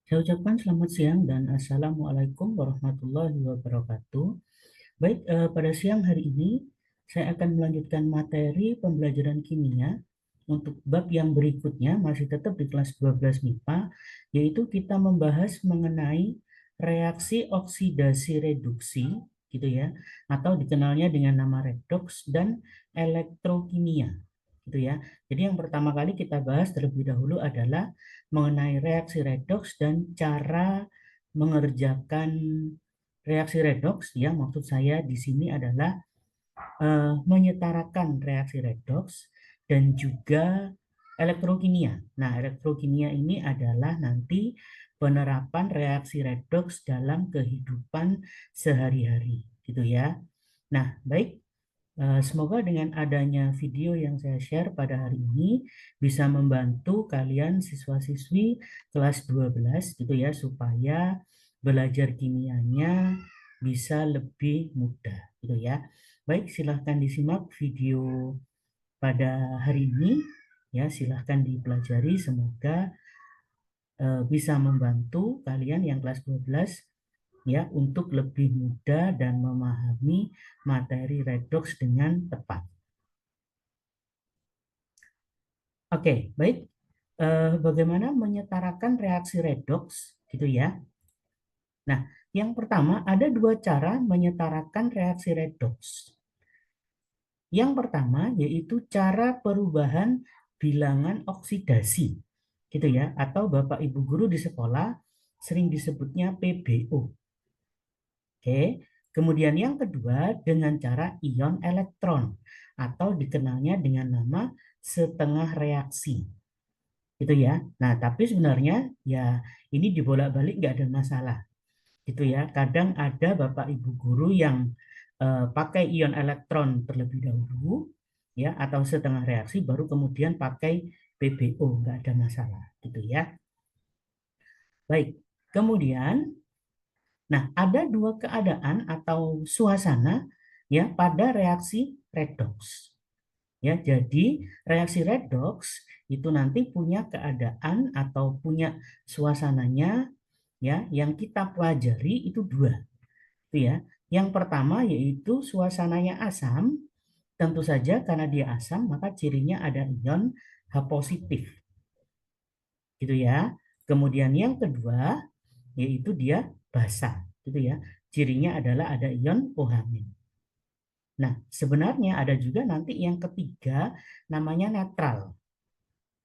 Saya ucapkan selamat siang dan Assalamualaikum warahmatullahi wabarakatuh. Baik, pada siang hari ini saya akan melanjutkan materi pembelajaran kimia untuk bab yang berikutnya, masih tetap di kelas 12 MIPA, yaitu kita membahas mengenai reaksi oksidasi reduksi, gitu ya, atau dikenalnya dengan nama redoks dan elektrokimia, gitu ya. Jadi yang pertama kali kita bahas terlebih dahulu adalah mengenai reaksi redoks dan cara mengerjakan reaksi redoks. Ya, maksud saya di sini adalah menyetarakan reaksi redoks dan juga elektrokimia. Nah, elektrokimia ini adalah nanti penerapan reaksi redoks dalam kehidupan sehari-hari, gitu ya. Nah, baik. Semoga dengan adanya video yang saya share pada hari ini bisa membantu kalian siswa-siswi kelas 12 gitu ya, supaya belajar kimianya bisa lebih mudah gitu ya. Baik, silahkan disimak video pada hari ini ya, silahkan dipelajari, semoga bisa membantu kalian yang kelas 12 ya untuk lebih mudah dan memahami materi redoks dengan tepat. Oke, baik. Bagaimana menyetarakan reaksi redoks gitu ya. Nah, yang pertama ada dua cara menyetarakan reaksi redoks. Yang pertama yaitu cara perubahan bilangan oksidasi gitu ya, atau Bapak Ibu guru di sekolah sering disebutnya PBO. Oke. Kemudian yang kedua dengan cara ion elektron atau dikenalnya dengan nama setengah reaksi. Gitu ya. Nah, tapi sebenarnya ya ini dibolak-balik nggak ada masalah. Gitu ya. Kadang ada Bapak Ibu guru yang pakai ion elektron terlebih dahulu ya, atau setengah reaksi baru kemudian pakai PBO, nggak ada masalah gitu ya. Baik. Kemudian nah, ada dua keadaan atau suasana ya pada reaksi redoks. Ya, jadi reaksi redoks itu nanti punya keadaan atau punya suasananya ya yang kita pelajari itu dua. Itu ya. Yang pertama yaitu suasananya asam, tentu saja karena dia asam maka cirinya ada ion H positif. Gitu ya. Kemudian yang kedua yaitu dia basa, gitu ya. Cirinya adalah ada ion OH-. Nah, sebenarnya ada juga nanti yang ketiga namanya netral,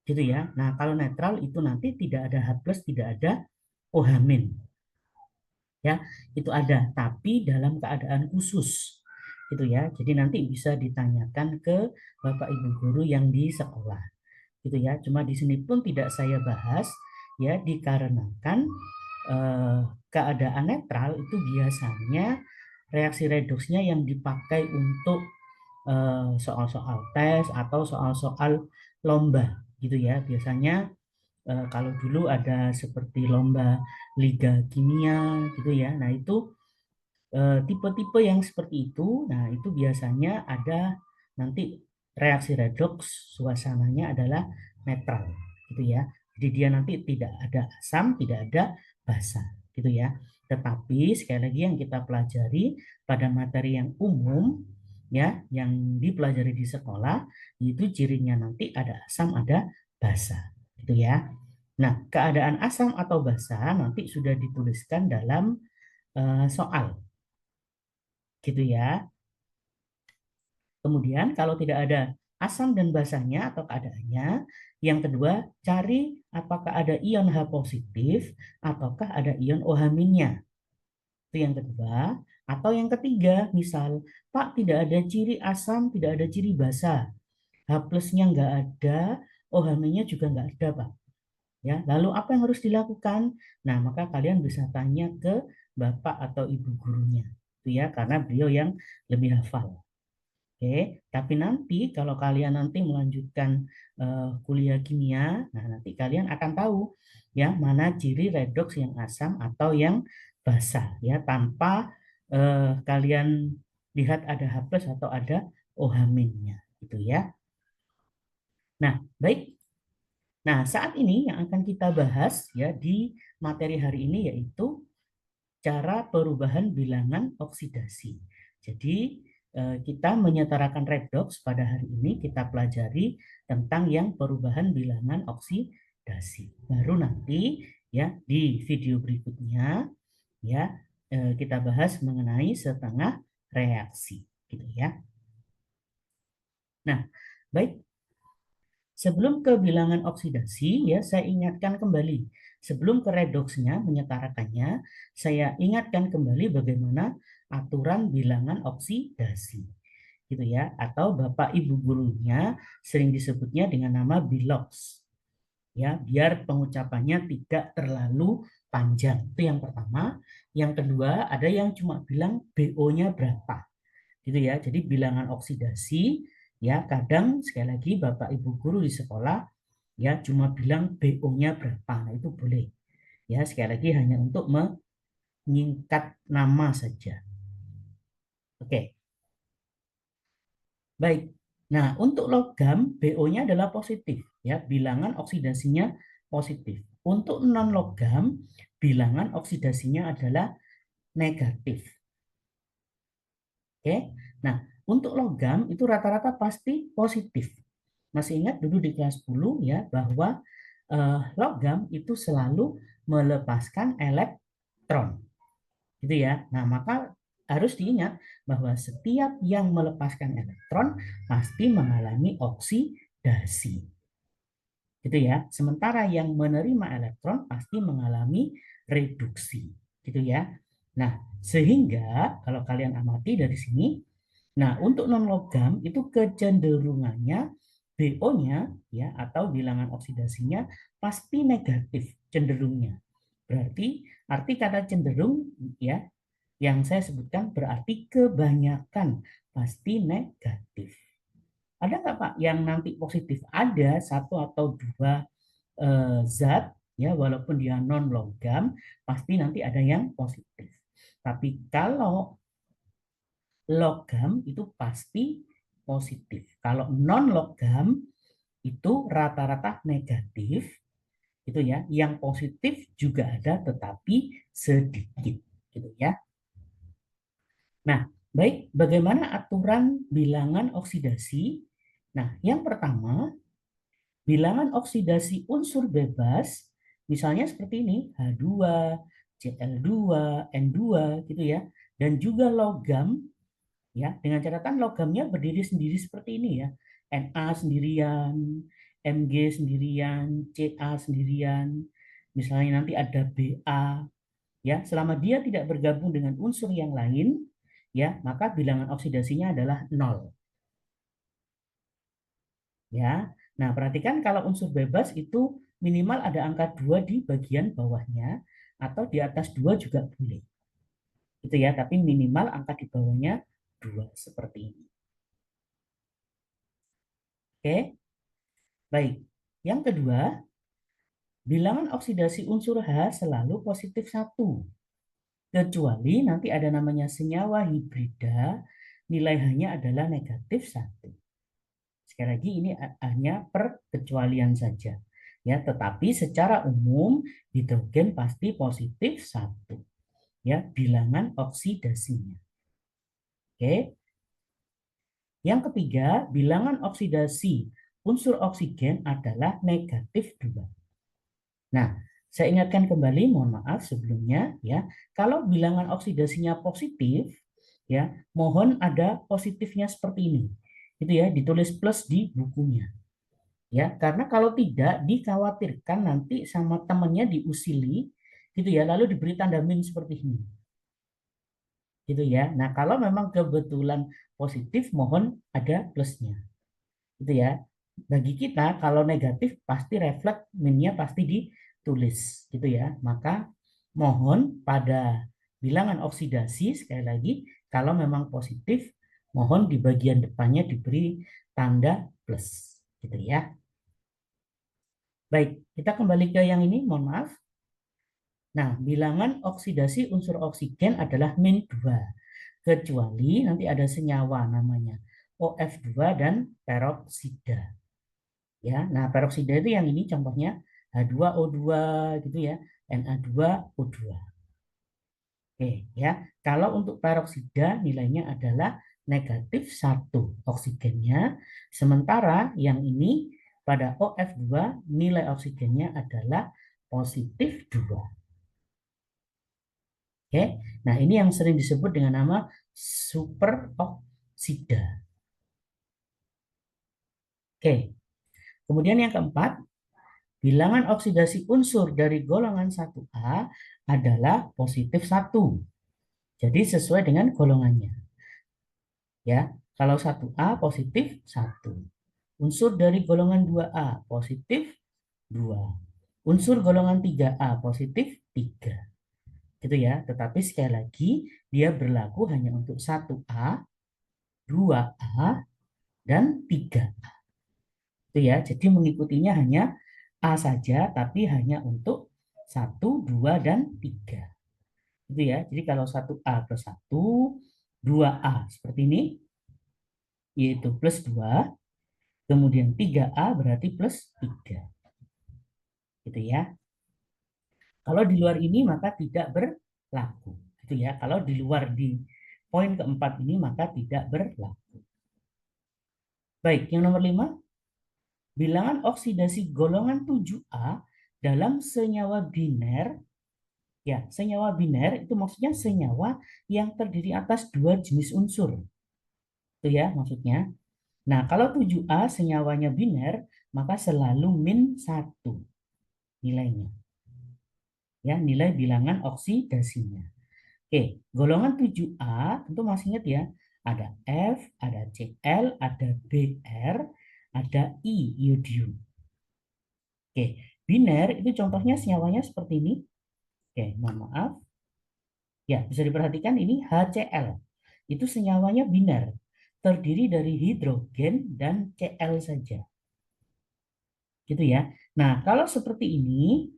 gitu ya. Nah, kalau netral itu nanti tidak ada H+, tidak ada OH-. Ya, itu ada, tapi dalam keadaan khusus, gitu ya. Jadi nanti bisa ditanyakan ke Bapak Ibu guru yang di sekolah, gitu ya. Cuma di sini pun tidak saya bahas, ya, dikarenakan eh, keadaan netral itu biasanya reaksi redoksnya yang dipakai untuk soal-soal tes atau soal-soal lomba, gitu ya. Biasanya kalau dulu ada seperti lomba Liga Kimia, gitu ya. Nah, itu tipe-tipe yang seperti itu, nah itu biasanya ada nanti reaksi redoks suasananya adalah netral, gitu ya. Jadi dia nanti tidak ada asam, tidak ada basa, gitu ya. Tetapi sekali lagi yang kita pelajari pada materi yang umum ya, yang dipelajari di sekolah itu cirinya nanti ada asam, ada basa, gitu ya. Nah, keadaan asam atau basa nanti sudah dituliskan dalam soal, gitu ya. Kemudian kalau tidak ada asam dan basanya atau keadaannya, yang kedua cari apakah ada ion H positif ataukah ada ion OH-nya. Itu yang kedua. Atau yang ketiga, misal Pak tidak ada ciri asam, tidak ada ciri basa, H plusnya nggak ada, OH-nya juga nggak ada Pak. Ya, lalu apa yang harus dilakukan? Nah, maka kalian bisa tanya ke bapak atau ibu gurunya, itu ya, karena beliau yang lebih hafal. Oke, tapi nanti kalau kalian nanti melanjutkan kuliah kimia, nah nanti kalian akan tahu ya mana ciri redoks yang asam atau yang basa ya, tanpa kalian lihat ada H plus atau ada OH-nya gitu ya. Nah, baik. Nah, saat ini yang akan kita bahas ya di materi hari ini yaitu cara perubahan bilangan oksidasi. Jadi kita menyetarakan redoks pada hari ini kita pelajari tentang yang perubahan bilangan oksidasi. Baru nanti ya di video berikutnya ya kita bahas mengenai setengah reaksi gitu ya. Nah, baik. Sebelum ke bilangan oksidasi, ya saya ingatkan kembali. Sebelum ke redoksnya, menyetarakannya, saya ingatkan kembali bagaimana aturan bilangan oksidasi. Gitu ya, atau Bapak Ibu gurunya sering disebutnya dengan nama biloks. Ya, biar pengucapannya tidak terlalu panjang. Itu yang pertama. Yang kedua, ada yang cuma bilang BO-nya berapa gitu ya. Jadi bilangan oksidasi ya kadang sekali lagi Bapak Ibu guru di sekolah ya cuma bilang BO-nya berapa. Nah, itu boleh. Ya, sekali lagi hanya untuk menyingkat nama saja. Oke. Baik. Nah, untuk logam BO-nya adalah positif ya, bilangan oksidasinya positif. Untuk non logam bilangan oksidasinya adalah negatif. Oke. Nah, untuk logam itu rata-rata pasti positif. Masih ingat dulu di kelas 10 ya bahwa logam itu selalu melepaskan elektron. Gitu ya. Nah, maka harus diingat bahwa setiap yang melepaskan elektron pasti mengalami oksidasi. Gitu ya. Sementara yang menerima elektron pasti mengalami reduksi. Gitu ya. Nah, sehingga kalau kalian amati dari sini, nah untuk non logam itu kecenderungannya BO-nya ya atau bilangan oksidasinya pasti negatif cenderungnya. Berarti arti kata cenderung ya yang saya sebutkan berarti kebanyakan pasti negatif. Ada nggak Pak yang nanti positif? Ada satu atau dua zat ya walaupun dia non logam pasti nanti ada yang positif. Tapi kalau logam itu pasti positif. Kalau non logam itu rata-rata negatif itu ya. Yang positif juga ada tetapi sedikit gitu ya. Nah, baik bagaimana aturan bilangan oksidasi? Nah, yang pertama, bilangan oksidasi unsur bebas misalnya seperti ini H2, Cl2, N2 gitu ya. Dan juga logam ya dengan catatan logamnya berdiri sendiri seperti ini ya. Na sendirian, Mg sendirian, Ca sendirian. Misalnya nanti ada Ba ya, selama dia tidak bergabung dengan unsur yang lain ya, maka bilangan oksidasinya adalah 0. Ya. Nah, perhatikan kalau unsur bebas itu minimal ada angka 2 di bagian bawahnya atau di atas 2 juga boleh. Itu ya, tapi minimal angka di bawahnya 2 seperti ini. Oke. Baik. Yang kedua, bilangan oksidasi unsur H selalu positif 1. Kecuali nanti ada namanya senyawa hibrida, nilai H-nya adalah negatif 1. Sekali lagi ini hanya perkecualian saja. Ya, tetapi secara umum hidrogen pasti positif 1. Ya, bilangan oksidasinya. Oke. Yang ketiga, bilangan oksidasi unsur oksigen adalah negatif 2. Nah, saya ingatkan kembali, mohon maaf sebelumnya ya, kalau bilangan oksidasinya positif, ya, mohon ada positifnya seperti ini. Itu ya, ditulis plus di bukunya. Ya, karena kalau tidak dikhawatirkan nanti sama temannya diusili gitu ya, lalu diberi tanda min seperti ini. Gitu ya. Nah, kalau memang kebetulan positif mohon ada plusnya. Gitu ya. Bagi kita kalau negatif pasti refleks minnya pasti ditulis gitu ya. Maka mohon pada bilangan oksidasi sekali lagi kalau memang positif mohon di bagian depannya diberi tanda plus gitu ya. Baik, kita kembali ke yang ini, mohon maaf. Nah, bilangan oksidasi unsur oksigen adalah min 2. Kecuali nanti ada senyawa namanya OF2 dan peroksida. Ya, nah peroksida itu yang ini contohnya H2O2 gitu ya, Na2O2. Oke, ya. Kalau untuk peroksida nilainya adalah -1 oksigennya, sementara yang ini pada OF2 nilai oksigennya adalah +2. Oke. Nah, ini yang sering disebut dengan nama superoksida. Oke. Kemudian yang keempat, bilangan oksidasi unsur dari golongan 1A adalah +1. Jadi sesuai dengan golongannya. Ya, kalau 1A positif 1. Unsur dari golongan 2A positif 2. Unsur golongan 3A positif 3. Gitu ya. Tetapi sekali lagi dia berlaku hanya untuk 1A, 2A, dan 3A. Itu ya. Jadi mengikutinya hanya A saja tapi hanya untuk 1, 2, dan 3. Itu ya. Jadi kalau 1A plus 1, 2A seperti ini yaitu +2, kemudian 3A berarti +3. Gitu ya. Kalau di luar ini maka tidak berlaku. Gitu ya. Kalau di luar di poin keempat ini maka tidak berlaku. Baik, yang nomor 5, bilangan oksidasi golongan 7A dalam senyawa biner. Ya, senyawa biner itu maksudnya senyawa yang terdiri atas dua jenis unsur. Itu ya maksudnya. Nah, kalau 7A senyawanya biner, maka selalu -1 nilainya. Ya, nilai bilangan oksidasinya. Oke, golongan 7A tentu masih ingat ya. Ada F, ada Cl, ada Br, ada I, iodium. Oke, biner itu contohnya senyawanya seperti ini. Oke, mohon maaf. Ya, bisa diperhatikan ini HCl. Itu senyawanya biner. Terdiri dari hidrogen dan Cl saja. Gitu ya. Nah, kalau seperti ini,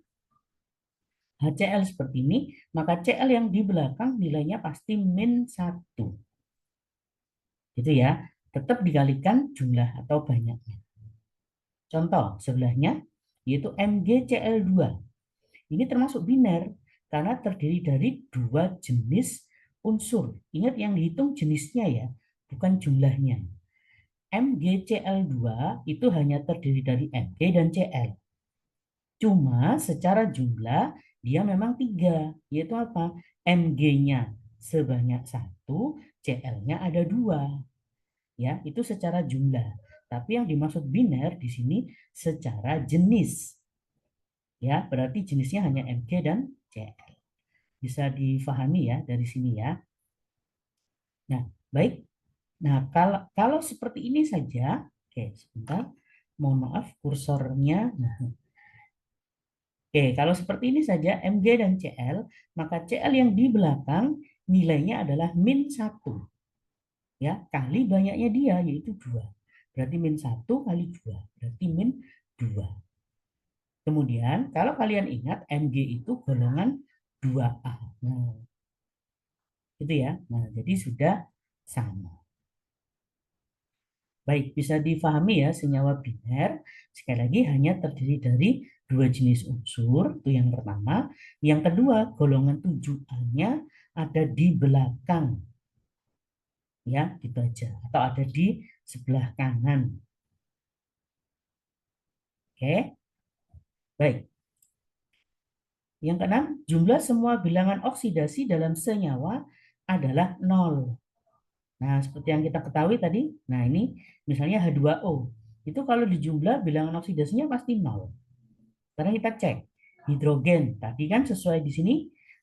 HCl seperti ini, maka Cl yang di belakang nilainya pasti -1. Gitu ya. Tetap dikalikan jumlah atau banyaknya. Contoh sebelahnya yaitu MgCl2. Ini termasuk biner karena terdiri dari dua jenis unsur. Ingat yang dihitung jenisnya ya, bukan jumlahnya. MgCl2 itu hanya terdiri dari Mg dan Cl. Cuma secara jumlah dia memang tiga, yaitu apa? Mg-nya sebanyak satu, Cl-nya ada dua. Ya, itu secara jumlah. Tapi yang dimaksud biner di sini secara jenis. Ya, berarti jenisnya hanya Mg dan Cl. Bisa difahami ya dari sini ya. Nah, baik. Nah, kalau seperti ini saja, oke, sebentar. Mohon maaf kursornya. Nah, oke, kalau seperti ini saja Mg dan Cl, maka Cl yang di belakang nilainya adalah -1. Ya, kali banyaknya dia yaitu 2. Berarti -1 kali 2, berarti -2. Kemudian, kalau kalian ingat Mg itu golongan 2A. Nah, itu ya. Nah, jadi sudah sama. Baik, bisa difahami ya senyawa biner. Sekali lagi hanya terdiri dari dua jenis unsur. Itu yang pertama. Yang kedua, golongan 7A-nya ada di belakang. Ya, gitu aja. Atau ada di sebelah kanan. Oke, baik. Yang keenam, jumlah semua bilangan oksidasi dalam senyawa adalah 0. Nah, seperti yang kita ketahui tadi, nah ini misalnya H2O. Itu kalau dijumlah bilangan oksidasinya pasti 0. Sekarang kita cek. Hidrogen, tadi kan sesuai di sini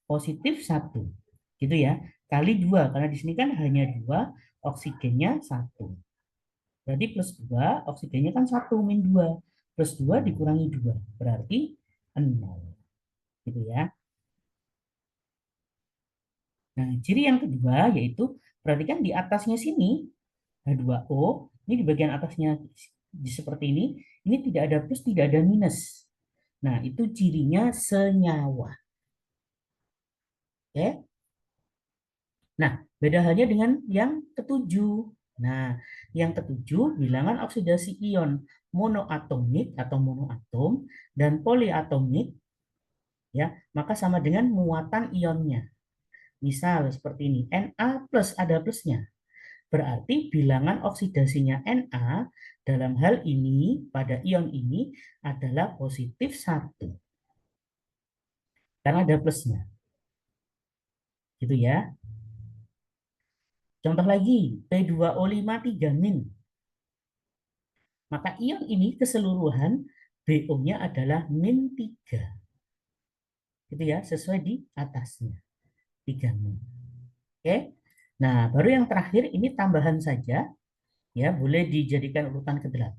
+1. Gitu ya. Kali 2, karena di sini kan hanya 2, oksigennya 1. Berarti +2, oksigennya kan 1, -2. +2 dikurangi 2, berarti 0. Gitu ya. Nah, ciri yang kedua yaitu perhatikan di atasnya sini H2O, ini di bagian atasnya seperti ini tidak ada plus, tidak ada minus. Nah, itu cirinya senyawa. Oke. Nah, beda halnya dengan yang ketujuh. Nah, yang ketujuh bilangan oksidasi ion monoatomik atau monoatom dan poliatomik, ya, maka sama dengan muatan ionnya. Misal seperti ini, Na plus ada plusnya. Berarti bilangan oksidasinya Na dalam hal ini pada ion ini adalah positif 1. Karena ada plusnya. Gitu ya. Contoh lagi, P2O5 3-. Maka ion ini keseluruhan BO-nya adalah -3. Gitu ya, sesuai di atasnya. 3-. Oke. Nah, baru yang terakhir ini tambahan saja. Ya, boleh dijadikan urutan ke-8.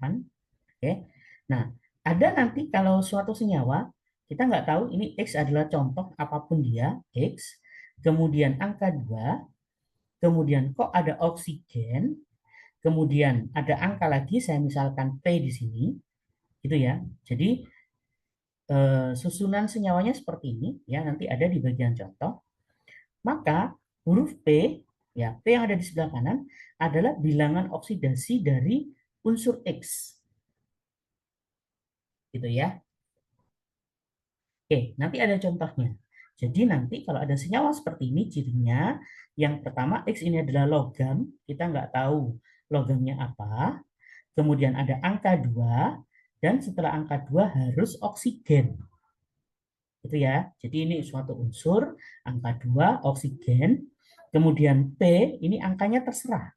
Oke. Nah, ada nanti kalau suatu senyawa, kita nggak tahu ini X adalah contoh apapun dia, X. Kemudian angka 2, kemudian kok ada oksigen, kemudian ada angka lagi, saya misalkan P di sini, gitu ya. Jadi susunan senyawanya seperti ini, ya nanti ada di bagian contoh. Maka huruf P, ya P yang ada di sebelah kanan adalah bilangan oksidasi dari unsur X, gitu ya. Oke, nanti ada contohnya. Jadi nanti kalau ada senyawa seperti ini cirinya, yang pertama X ini adalah logam, kita nggak tahu logamnya apa. Kemudian ada angka 2, dan setelah angka 2 harus oksigen. Gitu ya. Jadi ini suatu unsur, angka 2 oksigen, kemudian P ini angkanya terserah.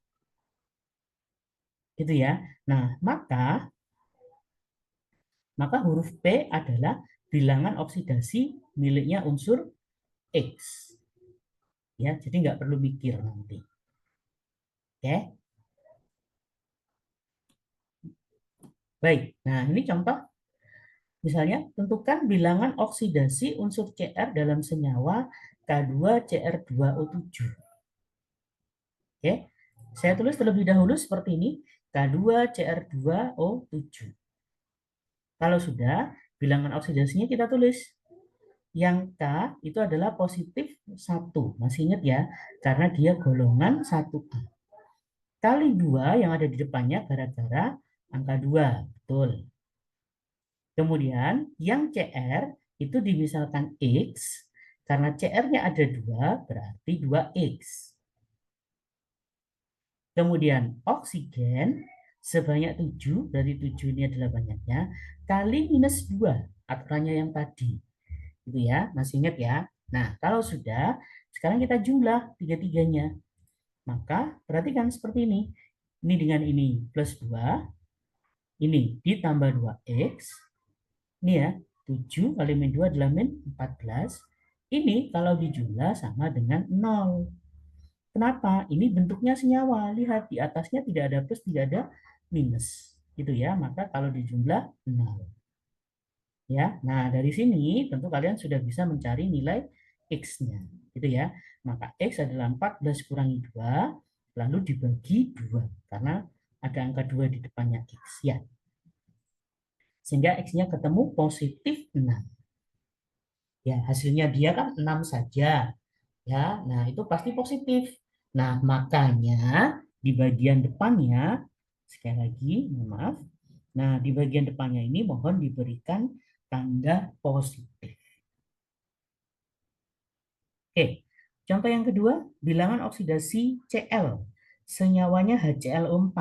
Gitu ya. Nah, maka huruf P adalah bilangan oksidasi miliknya unsur X. Ya, jadi nggak perlu mikir nanti. Oke. Baik. Nah, ini contoh. Misalnya, tentukan bilangan oksidasi unsur Cr dalam senyawa K2Cr2O7. Oke. Saya tulis terlebih dahulu seperti ini, K2Cr2O7. Kalau sudah, bilangan oksidasinya kita tulis. Yang K itu adalah positif 1. Masih ingat ya, karena dia golongan 1A. Kali 2 yang ada di depannya gara-gara angka 2. Betul. Kemudian yang CR itu dimisalkan X, karena CR-nya ada 2, berarti 2X. Kemudian oksigen sebanyak 7, dari 7 ini adalah banyaknya, kali -2, aturannya yang tadi. Gitu ya, masih ingat ya? Nah, kalau sudah, sekarang kita jumlah tiga-tiganya. Maka perhatikan seperti ini. Ini dengan ini plus 2, ini ditambah 2X, ini ya, 7 kali min 2 adalah min 14. Ini kalau dijumlah sama dengan 0. Kenapa? Ini bentuknya senyawa. Lihat di atasnya tidak ada plus, tidak ada minus. Gitu ya. Maka kalau dijumlah 0. Ya. Nah, dari sini tentu kalian sudah bisa mencari nilai X-nya. Gitu ya. Maka X adalah 14 kurangi 2 lalu dibagi 2 karena ada angka 2 di depannya X ya. Sehingga X-nya ketemu positif 6. Ya, hasilnya dia kan 6 saja. Ya, nah itu pasti positif. Nah, makanya di bagian depannya, sekali lagi, mohon maaf. Nah, di bagian depannya ini mohon diberikan tanda positif. Oke, contoh yang kedua, bilangan oksidasi Cl. Senyawanya HClO4.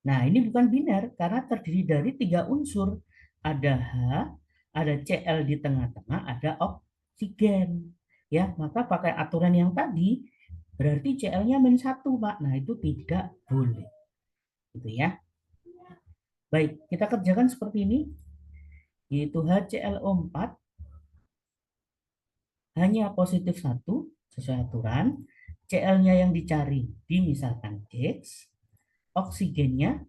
Nah, ini bukan biner karena terdiri dari 3 unsur. Ada H, ada Cl di tengah-tengah, ada oksigen. Ya, maka pakai aturan yang tadi, berarti Cl-nya -1, Pak. Nah, itu tidak boleh. Gitu ya. Baik, kita kerjakan seperti ini. Yaitu HClO4 hanya positif 1 sesuai aturan. Cl-nya yang dicari dimisalkan X. Oksigennya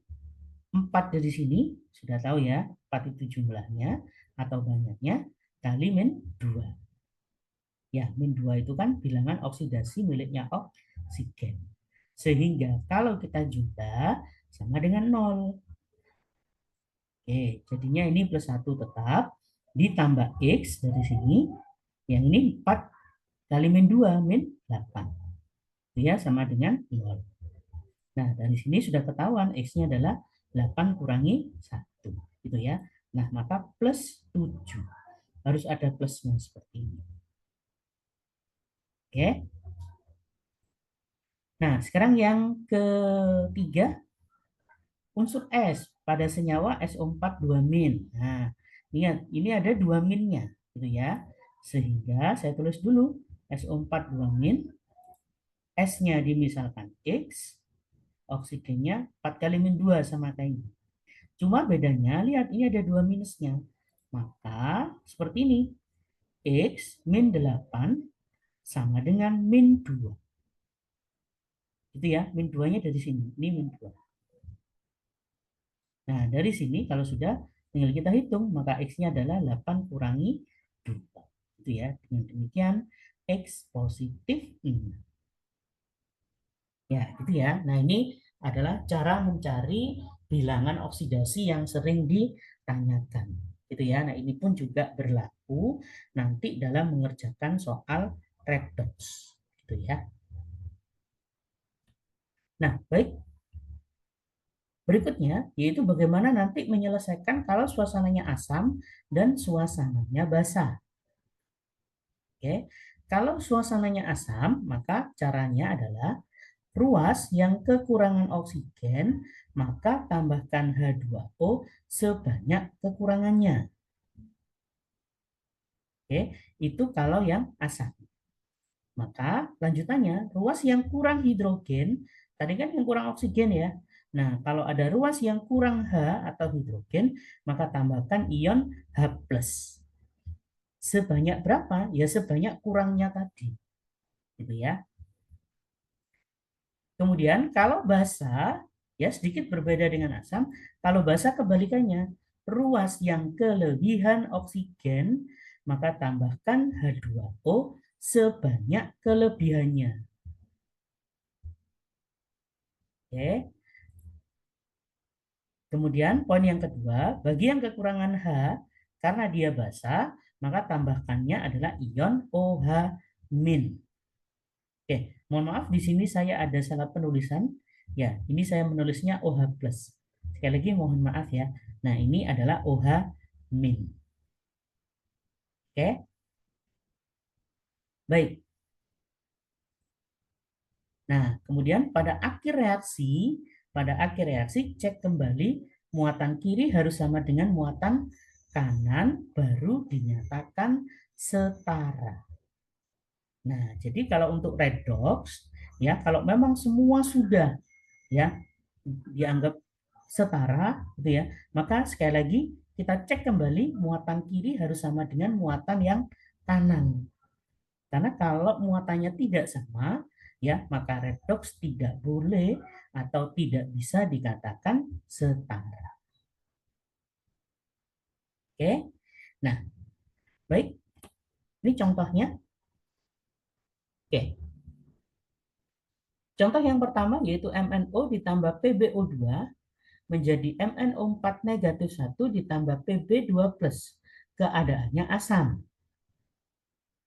4 dari sini, sudah tahu ya, 4 itu jumlahnya atau banyaknya, kali min 2. Ya, min 2 itu kan bilangan oksidasi miliknya oksigen. Sehingga kalau kita jumlah sama dengan 0. Oke, jadinya ini plus 1 tetap, ditambah X dari sini, yang ini 4 kali min 2, min 8. Ya, sama dengan 0. Nah, dari sini sudah ketahuan X-nya adalah 8 kurangi 1. Gitu ya. Nah, maka plus 7. Harus ada plusnya seperti ini. Oke. Nah, sekarang yang ketiga, unsur S pada senyawa SO4 2 min. Nah, ingat, ini ada 2 minnya, gitu ya. Sehingga saya tulis dulu SO4 2 min, S-nya dimisalkan X, oksigennya 4 kali min 2 sama kayak ini. Cuma bedanya, lihat ini ada 2 minusnya. Maka seperti ini, X min 8 sama dengan min 2. Gitu ya, min 2-nya dari sini. Ini min 2. Nah, dari sini kalau sudah tinggal kita hitung, maka X-nya adalah 8 kurangi 2. Itu ya, dengan demikian X positif 6. Ya, gitu ya. Nah, ini adalah cara mencari bilangan oksidasi yang sering ditanyakan. Gitu ya. Nah, ini pun juga berlaku nanti dalam mengerjakan soal redox. Gitu ya. Nah, baik. Berikutnya, yaitu bagaimana nanti menyelesaikan kalau suasananya asam dan suasananya basah. Oke. Kalau suasananya asam, maka caranya adalah ruas yang kekurangan oksigen, maka tambahkan H2O sebanyak kekurangannya. Oke, itu kalau yang asam. Maka lanjutannya, ruas yang kurang hidrogen, tadi kan yang kurang oksigen ya. Nah, kalau ada ruas yang kurang H atau hidrogen, maka tambahkan ion H+. Sebanyak berapa? Ya sebanyak kurangnya tadi. Gitu ya. Kemudian kalau basa, ya sedikit berbeda dengan asam. Kalau basa kebalikannya, ruas yang kelebihan oksigen, maka tambahkan H2O sebanyak kelebihannya. Oke. Kemudian poin yang kedua, bagi yang kekurangan H, karena dia basa, maka tambahkannya adalah ion OH-. Oke, mohon maaf di sini saya ada salah penulisan. Ya, ini saya menulisnya OH+. Sekali lagi mohon maaf ya. Nah, ini adalah OH-. Oke, baik. Nah, kemudian pada akhir reaksi cek kembali muatan kiri harus sama dengan muatan kanan baru dinyatakan setara. Nah, jadi kalau untuk redox ya, kalau memang semua sudah ya dianggap setara gitu ya, maka sekali lagi kita cek kembali muatan kiri harus sama dengan muatan yang kanan. Karena kalau muatannya tidak sama, ya maka redox tidak boleh atau tidak bisa dikatakan setara. Oke, nah baik, ini contohnya. Oke, contoh yang pertama yaitu MnO ditambah PbO2 menjadi MnO4 negatif 1 ditambah Pb2 plus. Keadaannya asam.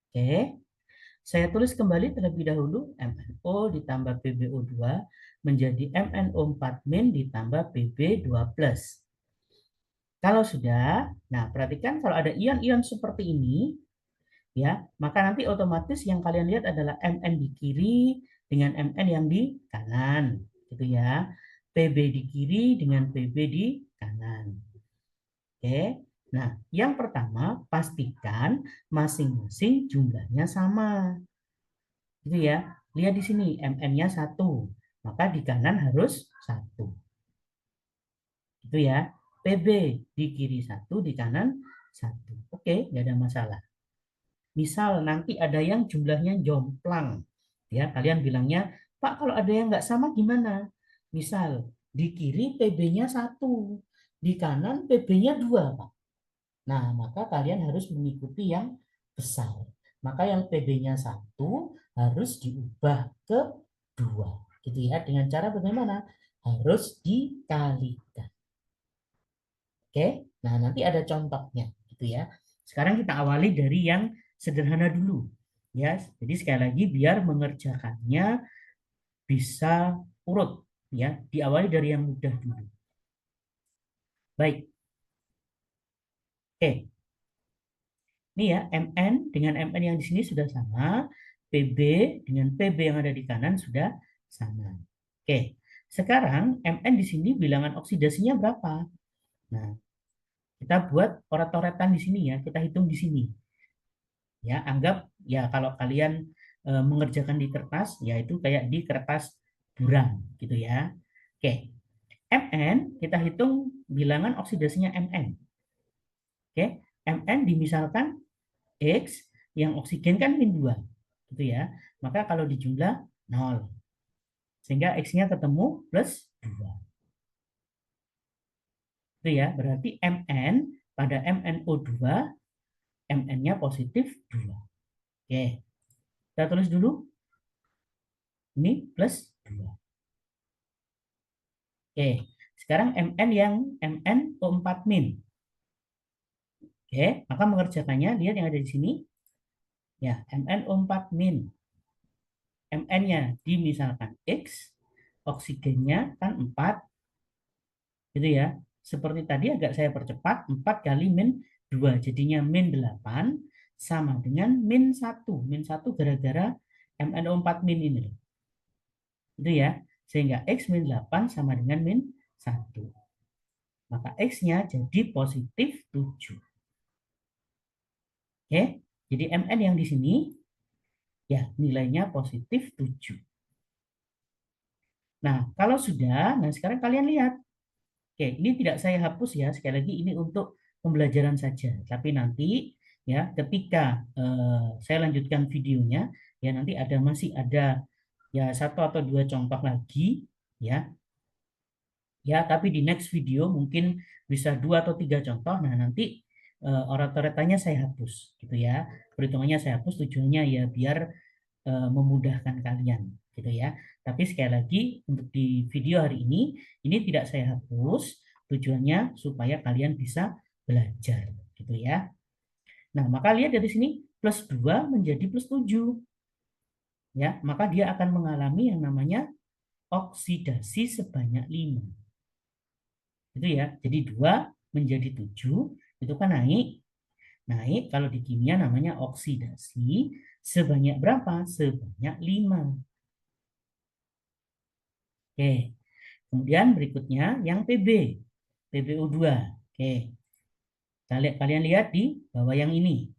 Oke, saya tulis kembali terlebih dahulu MnO ditambah PbO2 menjadi MnO4 min ditambah Pb2 plus. Kalau sudah, nah perhatikan kalau ada ion-ion seperti ini, ya, maka nanti otomatis yang kalian lihat adalah Mn di kiri dengan Mn yang di kanan, gitu ya. Pb di kiri dengan Pb di kanan. Oke. Nah, yang pertama pastikan masing-masing jumlahnya sama. Gitu ya. Lihat di sini Mn-nya 1, maka di kanan harus 1. Gitu ya. PB di kiri 1, di kanan 1. Oke, nggak ada masalah. Misal nanti ada yang jumlahnya jomplang. Ya, kalian bilangnya, Pak, kalau ada yang nggak sama gimana? Misal, di kiri PB-nya 1, di kanan PB-nya 2, Pak. Nah, maka kalian harus mengikuti yang besar. Maka yang PB-nya 1 harus diubah ke 2. Gitu ya. Dengan cara bagaimana? Harus dikalikan. Oke, nah nanti ada contohnya gitu ya. Sekarang kita awali dari yang sederhana dulu. Ya, jadi sekali lagi biar mengerjakannya bisa urut ya, diawali dari yang mudah dulu. Baik. Oke. Ini ya, MN dengan MN yang di sini sudah sama, PB dengan PB yang ada di kanan sudah sama. Oke, sekarang MN di sini bilangan oksidasinya berapa? Nah, kita buat coret-coretan di sini ya, kita hitung di sini. Ya, anggap ya kalau kalian mengerjakan di kertas, ya itu kayak di kertas buram gitu ya. Oke, MN kita hitung bilangan oksidasinya MN. Oke, MN dimisalkan X yang oksigen kan min 2 gitu ya. Maka kalau dijumlah 0. Sehingga X-nya ketemu plus 2. Itu ya, berarti Mn pada MnO2 Mn-nya positif 2. Oke, kita tulis dulu ini plus 2. Oke, sekarang Mn yang MnO4 min. Oke, maka mengerjakannya lihat yang ada di sini. Ya, MnO4 min. Mn-nya dimisalkan X, oksigennya kan 4, gitu ya. Seperti tadi agak saya percepat, 4 kali min 2 jadinya min 8 sama dengan min 1. Min 1 gara-gara MnO4 min ini. Itu ya. Sehingga X min 8 sama dengan min 1. Maka X-nya jadi positif 7. Oke. Jadi Mn yang di sini ya nilainya positif 7. Nah, kalau sudah, nah sekarang kalian lihat. Oke, ini tidak saya hapus ya. Sekali lagi ini untuk pembelajaran saja. Tapi nanti ya ketika saya lanjutkan videonya, ya nanti masih ada ya satu atau dua contoh lagi ya. Ya, tapi di next video mungkin bisa dua atau tiga contoh. Nah, nanti orat-oratannya saya hapus gitu ya. Perhitungannya saya hapus tujuannya ya biar memudahkan kalian gitu ya. Tapi sekali lagi untuk di video hari ini tidak saya hapus, tujuannya supaya kalian bisa belajar gitu ya. Nah, maka lihat dari sini plus 2 menjadi plus 7 ya, maka dia akan mengalami yang namanya oksidasi sebanyak 5. Itu ya. Jadi 2 menjadi 7 itu kan naik. Naik kalau di kimia namanya oksidasi sebanyak berapa? Sebanyak 5. Oke. Kemudian berikutnya yang PB, PbO2. Oke. Kalian lihat di bawah yang ini.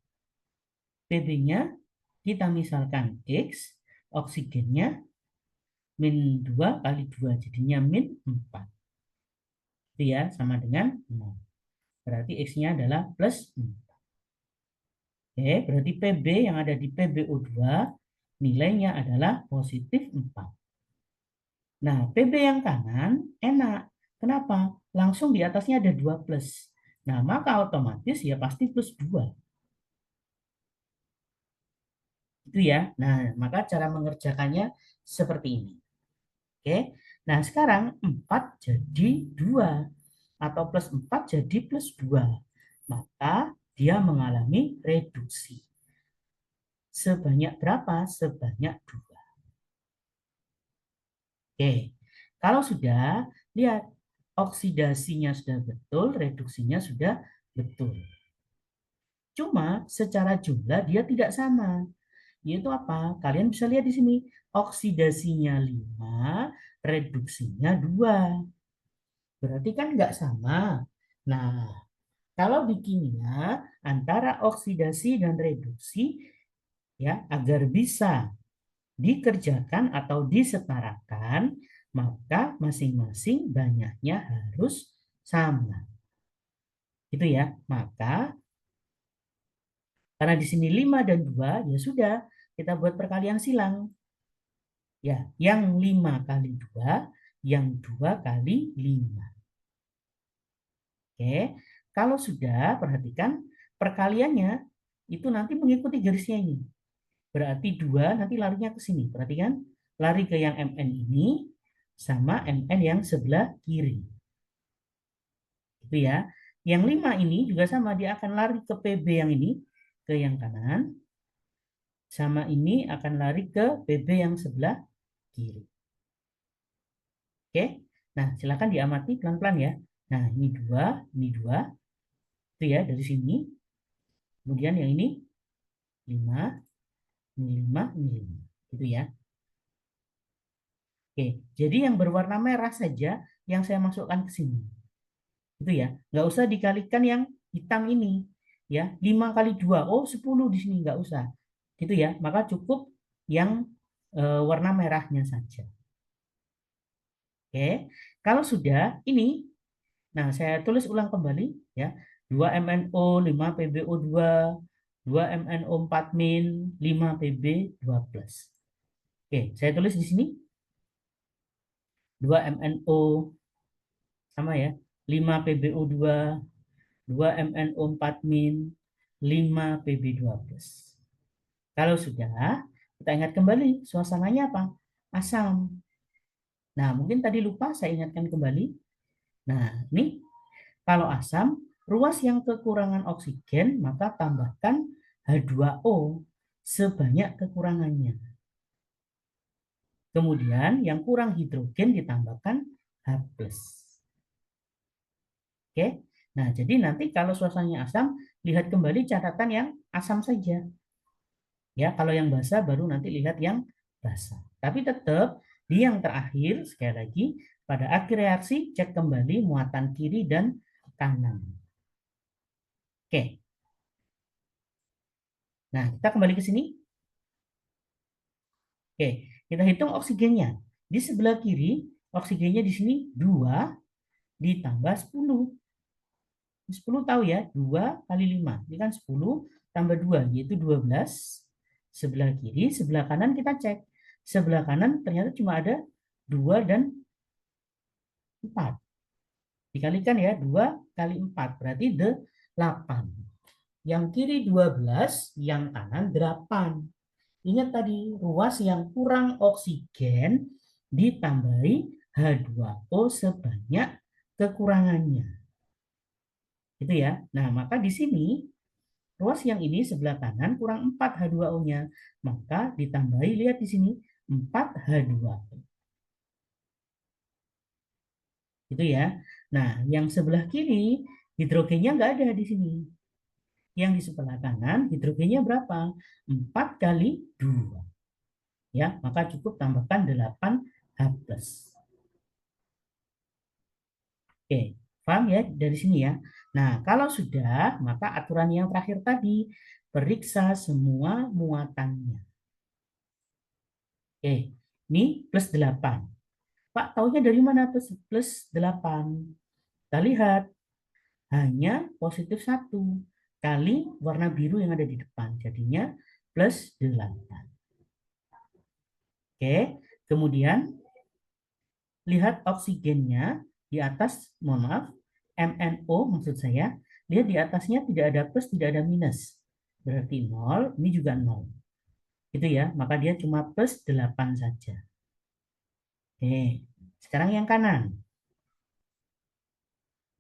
PB-nya kita misalkan X, oksigennya min 2 kali 2 jadinya min 4. Itu ya, sama dengan 0. Berarti X-nya adalah plus 4. Oke, berarti PB yang ada di PbO2 nilainya adalah positif 4. Nah, PB yang kanan enak. Kenapa? Langsung di atasnya ada 2 plus. Nah, maka otomatis ya pasti plus 2. Itu ya. Nah, maka cara mengerjakannya seperti ini. Oke. Nah, sekarang 4 jadi 2. Atau plus 4 jadi plus 2. Maka dia mengalami reduksi. Sebanyak berapa? Sebanyak 2. Oke. Kalau sudah, lihat oksidasinya sudah betul, reduksinya sudah betul. Cuma secara jumlah dia tidak sama. Yaitu apa? Kalian bisa lihat di sini. Oksidasinya 5, reduksinya 2. Berarti kan nggak sama. Nah, kalau di kimia antara oksidasi dan reduksi ya agar bisa dikerjakan atau disetarakan, maka masing-masing banyaknya harus sama. Itu ya. Maka karena di sini 5 dan 2, ya sudah, kita buat perkalian silang. Ya, yang 5 kali 2, yang 2 kali 5. Oke, kalau sudah, perhatikan perkaliannya itu nanti mengikuti garisnya ini. Berarti 2 nanti larinya ke sini. Perhatikan, lari ke yang MN ini sama MN yang sebelah kiri. Itu ya. Yang 5 ini juga sama, dia akan lari ke PB yang ini, ke yang kanan. Sama ini akan lari ke PB yang sebelah kiri. Oke. Nah, silakan diamati pelan-pelan ya. Nah, ini dua, itu ya dari sini. Kemudian yang ini 5, ini 5, ini 5. Gitu ya. Oke, jadi yang berwarna merah saja yang saya masukkan ke sini. Itu ya. Nggak usah dikalikan yang hitam ini. Ya, 5 kali 2. Oh, 10 di sini nggak usah. Gitu ya. Maka cukup yang warna merahnya saja. Oke. Kalau sudah ini, nah saya tulis ulang kembali ya. 2 MnO, 5 PbO2, 2 MnO4 min, 5 Pb2 plus. Oke, saya tulis di sini 2 MnO sama ya. 5 PbO2, 2 MnO4 min, 5 Pb2 plus. Kalau sudah, kita ingat kembali suasananya apa? Asam. Nah, mungkin tadi lupa saya ingatkan kembali. Nah, ini kalau asam, ruas yang kekurangan oksigen, maka tambahkan H2O sebanyak kekurangannya. Kemudian yang kurang hidrogen ditambahkan H+. Oke. Nah, jadi nanti kalau suasananya asam, lihat kembali catatan yang asam saja. Ya, kalau yang basah baru nanti lihat yang basah. Tapi tetap di yang terakhir, sekali lagi, pada akhir reaksi cek kembali muatan kiri dan kanan. Oke. Nah, kita kembali ke sini. Oke, kita hitung oksigennya. Di sebelah kiri, oksigennya di sini 2 ditambah 10. 10 tahu ya, 2 kali 5. Ini kan 10 tambah 2, yaitu 12. Sebelah kiri, sebelah kanan kita cek. Sebelah kanan ternyata cuma ada 2 dan 4. Dikalikan ya, 2 kali 4, berarti 8. Yang kiri 12, yang kanan 8. Ingat tadi, ruas yang kurang oksigen ditambahi H2O sebanyak kekurangannya. Itu ya. Nah, maka di sini ruas yang ini sebelah kanan kurang 4 H2O-nya. Maka ditambahi, lihat di sini, 4 H2O. Itu ya. Nah, yang sebelah kiri hidrogennya nggak ada di sini. Yang di sebelah kanan hidrogennya berapa? 4 kali 2. Ya, maka cukup tambahkan 8 H+. Oke, paham ya dari sini ya. Nah, kalau sudah, maka aturan yang terakhir tadi, periksa semua muatannya. Oke, ini plus 8. Pak, taunya dari mana plus 8? Kita lihat, hanya positif 1 kali warna biru yang ada di depan. Jadinya plus 8. Oke, kemudian lihat oksigennya di atas, mohon maaf, MnO maksud saya, lihat di atasnya tidak ada plus, tidak ada minus. Berarti 0, ini juga 0. Itu ya, maka dia cuma plus 8 saja. Oke, sekarang yang kanan.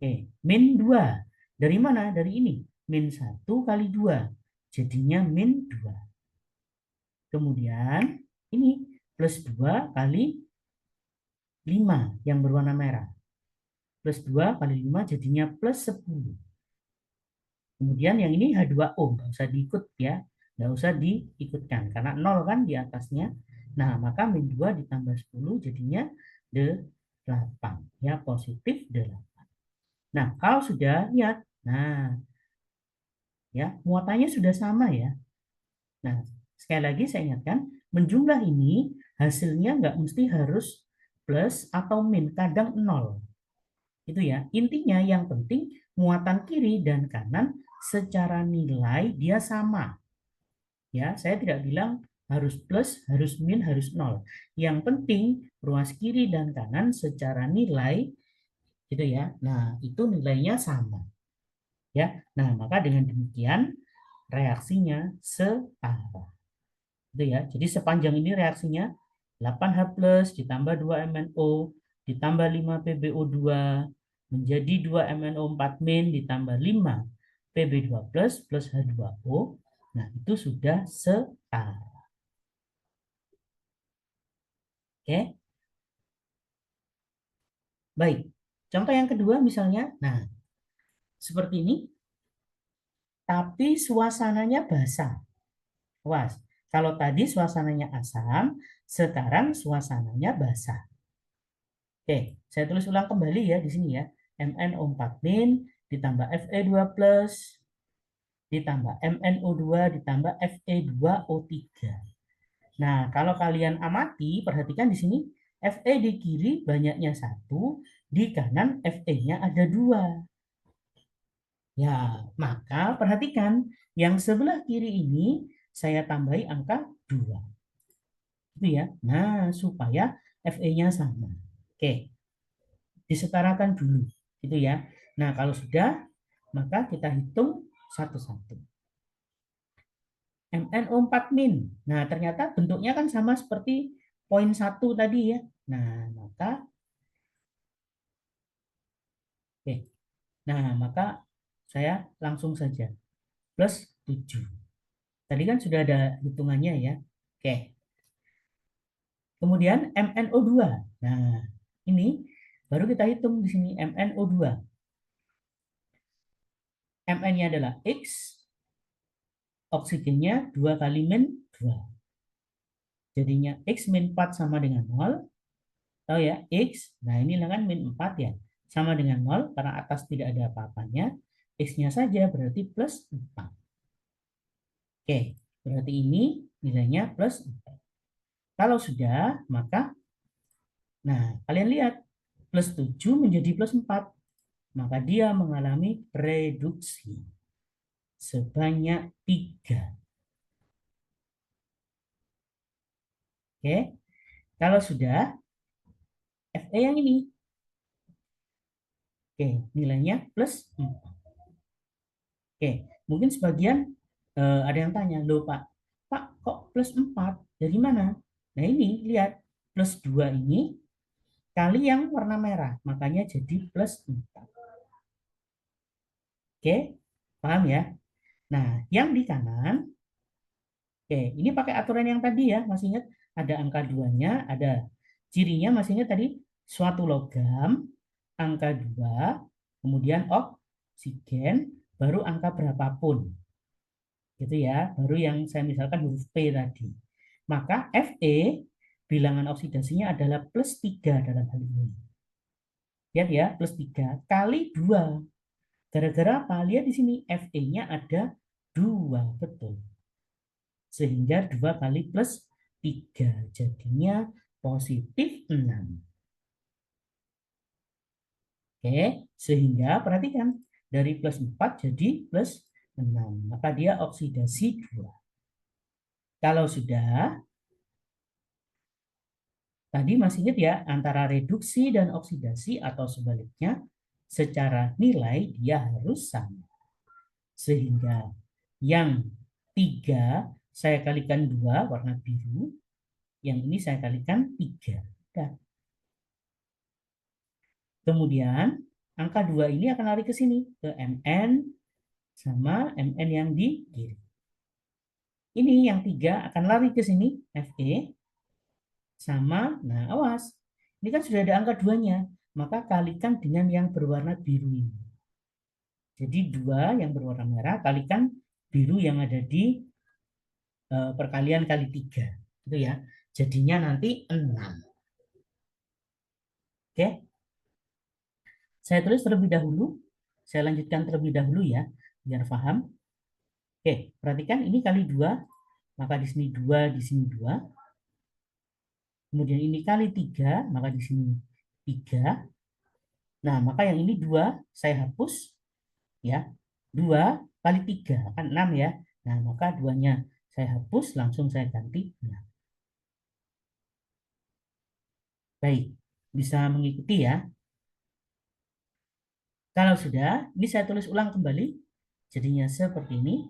Oke, min 2. Dari mana? Dari ini. Min 1 kali 2. Jadinya min 2. Kemudian ini plus 2 kali 5 yang berwarna merah. Plus 2 kali 5 jadinya plus 10. Kemudian yang ini H2O, nggak usah diikut ya, nggak usah diikutkan karena 0 kan di atasnya. Nah, maka min 2 ditambah 10 jadinya 8 ya, positif 8. Nah, kalau sudah lihat, nah ya muatannya sudah sama ya. Nah, sekali lagi saya ingatkan, menjumlah ini hasilnya nggak mesti harus plus atau min, kadang 0. Itu ya. Intinya yang penting muatan kiri dan kanan secara nilai dia sama. Ya, saya tidak bilang harus plus, harus min, harus nol. Yang penting ruas kiri dan kanan secara nilai gitu ya. Nah, itu nilainya sama. Ya. Nah, maka dengan demikian reaksinya setara. Gitu ya. Jadi sepanjang ini reaksinya 8H plus ditambah 2 MnO ditambah 5 PbO2 menjadi 2 MnO4 min ditambah 5 Pb2 plus H2O. Nah, itu sudah setara. Oke. Baik. Contoh yang kedua misalnya, nah seperti ini, tapi suasananya basah. Was, kalau tadi suasananya asam, sekarang suasananya basah. Oke, saya tulis ulang kembali ya di sini ya. MnO4- ditambah Fe2+, ditambah MnO2, ditambah Fe2O3. Nah, kalau kalian amati, perhatikan di sini, Fe di kiri banyaknya 1, di kanan Fe-nya ada 2. Ya, maka perhatikan, yang sebelah kiri ini saya tambahi angka 2. Itu ya. Nah, supaya Fe-nya sama. Oke, disetarakan dulu. Gitu ya. Nah, kalau sudah, maka kita hitung satu-satu. MnO4-. Nah, ternyata bentuknya kan sama seperti poin 1 tadi ya. Nah, maka oke. Nah, maka saya langsung saja plus 7. Tadi kan sudah ada hitungannya ya. Oke. Kemudian MnO2. Nah, ini baru kita hitung di sini MnO2. Mn-nya adalah X, oksigennya 2 kali min 2. Jadinya X min 4 sama dengan 0. Tahu ya, X, nah ini kan min 4 ya. Sama dengan 0, karena atas tidak ada apa-apanya. X-nya saja berarti plus 4. Oke, berarti ini nilainya plus 4. Kalau sudah, maka, nah kalian lihat, plus 7 menjadi plus 4. Maka dia mengalami reduksi sebanyak 3. Oke, kalau sudah, Fe yang ini. Oke, nilainya plus 4. Oke, mungkin sebagian ada yang tanya, loh Pak, Pak kok plus 4? Dari mana? Nah ini, lihat, plus 2 ini kali yang warna merah, makanya jadi plus 4. Oke, paham ya? Nah, yang di kanan, oke, ini pakai aturan yang tadi ya, masih ingat? Ada angka 2-nya, ada cirinya, masih ingat tadi? Suatu logam, angka 2, kemudian oksigen, baru angka berapapun. Gitu ya, baru yang saya misalkan huruf P tadi. Maka Fe bilangan oksidasinya adalah plus 3 dalam hal ini. Lihat ya, plus 3 kali 2. Gara-gara apa? Lihat di sini Fe-nya ada 2, betul. Sehingga 2 kali plus 3 jadinya positif 6. Oke, sehingga perhatikan dari plus 4 jadi plus 6. Maka dia oksidasi 2. Kalau sudah, tadi masih ingat ya, antara reduksi dan oksidasi atau sebaliknya, secara nilai dia harus sama. Sehingga yang 3 saya kalikan 2 warna biru, yang ini saya kalikan 3. Nah, kemudian angka 2 ini akan lari ke sini, ke Mn sama Mn yang di kiri. Ini yang 3 akan lari ke sini, Fe sama, nah awas, ini kan sudah ada angka 2-nya, maka kalikan dengan yang berwarna biru ini. Jadi 2 yang berwarna merah kalikan biru yang ada di perkalian kali 3. Itu ya. Jadinya nanti 6. Oke. Saya tulis terlebih dahulu. Saya lanjutkan terlebih dahulu ya, biar paham. Oke, perhatikan ini kali 2, maka di sini 2, di sini 2. Kemudian ini kali 3, maka di sini 3. Nah, maka yang ini 2 saya hapus ya. 2 kali 3 kan 6 ya. Nah, maka 2-nya saya hapus, langsung saya ganti 6. Baik, bisa mengikuti ya. Kalau sudah, ini saya tulis ulang kembali. Jadinya seperti ini.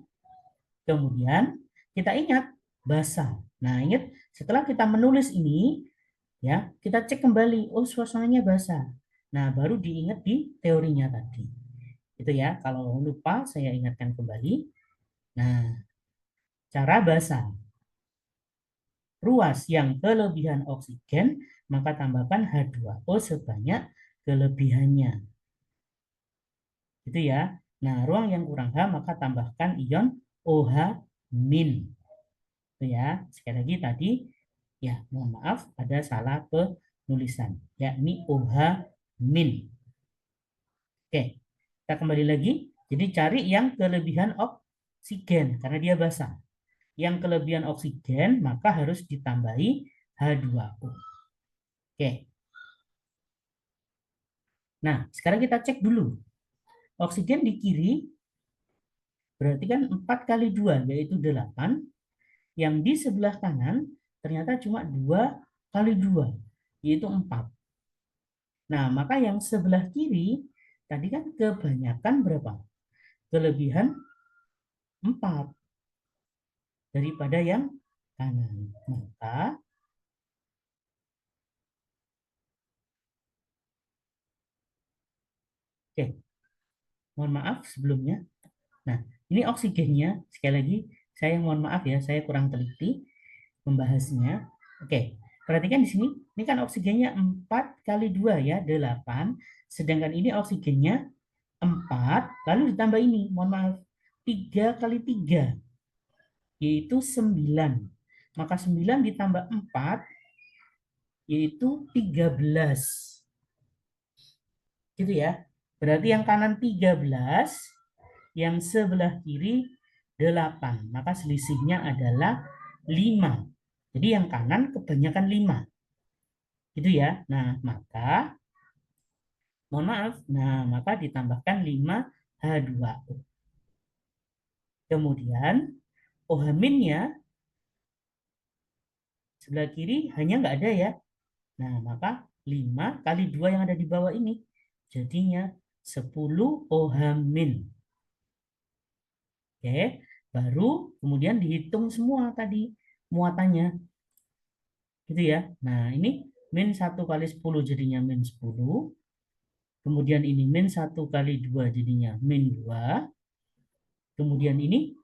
Kemudian kita ingat basah. Nah, ingat setelah kita menulis ini, ya kita cek kembali. Oh, suasananya basah. Nah, baru diingat di teorinya tadi. Itu ya. Kalau lupa, saya ingatkan kembali. Nah, cara basah. Ruas yang kelebihan oksigen, maka tambahkan H2O sebanyak kelebihannya. Gitu ya. Nah, ruang yang kurang H maka tambahkan ion OH min. Itu ya. Sekali lagi tadi ya, mohon maaf ada salah penulisan, yakni OH min. Oke. Kita kembali lagi. Jadi cari yang kelebihan oksigen karena dia basah. Yang kelebihan oksigen maka harus ditambahi H2O. Oke. Nah, sekarang kita cek dulu. Oksigen di kiri berarti kan 4 kali 2 yaitu 8. Yang di sebelah kanan ternyata cuma 2 kali 2 yaitu 4. Nah, maka yang sebelah kiri tadi kan kebanyakan berapa? Kelebihan 4 daripada yang kanan. Maka oke, mohon maaf sebelumnya. Nah, ini oksigennya sekali lagi saya mohon maaf ya, saya kurang teliti membahasnya. Oke, perhatikan di sini, ini kan oksigennya 4 kali 2 ya, 8. Sedangkan ini oksigennya 4, lalu ditambah ini, mohon maaf, 3 kali 3, yaitu 9. Maka 9 ditambah 4, yaitu 13. Gitu ya. Berarti yang kanan 13, yang sebelah kiri 8. Maka selisihnya adalah 5. Jadi yang kanan kebanyakan 5. Gitu ya. Nah, maka mohon maaf. Nah, maka ditambahkan 5H2O. Kemudian OH-nya sebelah kiri hanya nggak ada ya. Nah, maka 5 kali 2 yang ada di bawah ini. Jadinya 10 OH-. Oke, baru kemudian dihitung semua tadi muatannya. Gitu ya. Nah, ini min 1 kali 10 jadinya min 10. Kemudian ini min 1 kali 2 jadinya min 2. Kemudian ini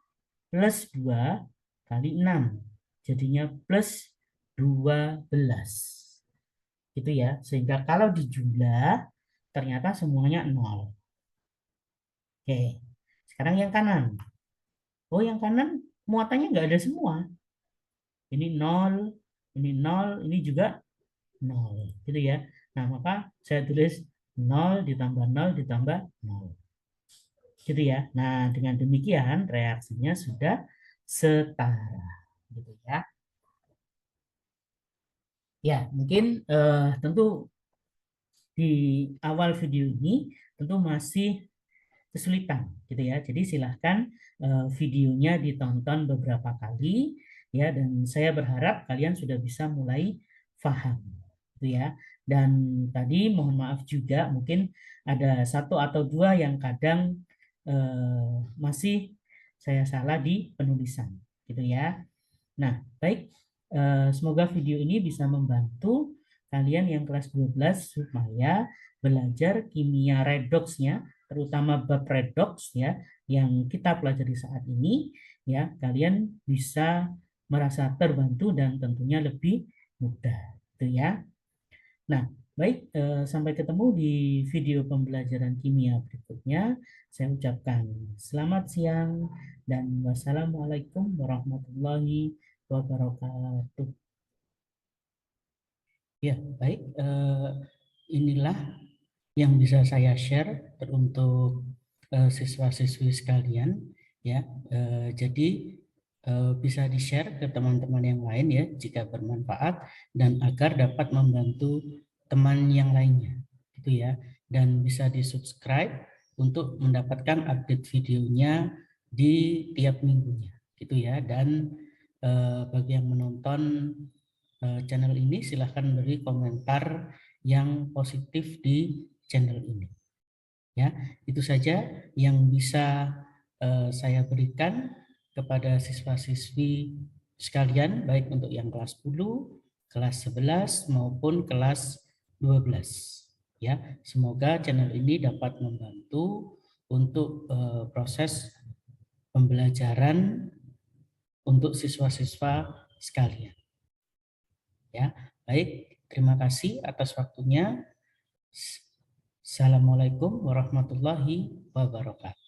plus 2 kali 6. Jadinya plus 12. Gitu ya. Sehingga kalau dijumlah ternyata semuanya 0. Oke. Sekarang yang kanan. Oh, yang kanan muatannya nggak ada semua. Ini 0, ini juga 0. Gitu ya. Nah, maka saya tulis 0 ditambah 0 ditambah 0. Gitu ya. Nah, dengan demikian reaksinya sudah setara. Gitu ya. Ya, mungkin tentu di awal video ini tentu masih kesulitan gitu ya. Jadi silahkan videonya ditonton beberapa kali ya, dan saya berharap kalian sudah bisa mulai paham gitu ya. Dan tadi mohon maaf juga mungkin ada satu atau dua yang kadang masih saya salah di penulisan gitu ya. Nah, baik, semoga video ini bisa membantu kalian yang kelas 12 supaya belajar kimia redoxnya, terutama bab redox ya, yang kita pelajari saat ini ya, kalian bisa merasa terbantu dan tentunya lebih mudah, gitu ya. Nah, baik, sampai ketemu di video pembelajaran kimia berikutnya. Saya ucapkan selamat siang dan wassalamualaikum warahmatullahi wabarakatuh. Ya, baik. Inilah yang bisa saya share untuk siswa-siswi sekalian. Ya, jadi bisa di-share ke teman-teman yang lain ya jika bermanfaat dan agar dapat membantu teman yang lainnya, gitu ya. Dan bisa di-subscribe untuk mendapatkan update videonya di tiap minggunya, gitu ya. Dan bagi yang menonton channel ini silahkan beri komentar yang positif di channel ini. Ya, itu saja yang bisa saya berikan kepada siswa-siswi sekalian, baik untuk yang kelas 10, kelas 11 maupun kelas 12. Ya, semoga channel ini dapat membantu untuk proses pembelajaran untuk siswa-siswa sekalian. Ya, baik. Terima kasih atas waktunya. Assalamualaikum warahmatullahi wabarakatuh.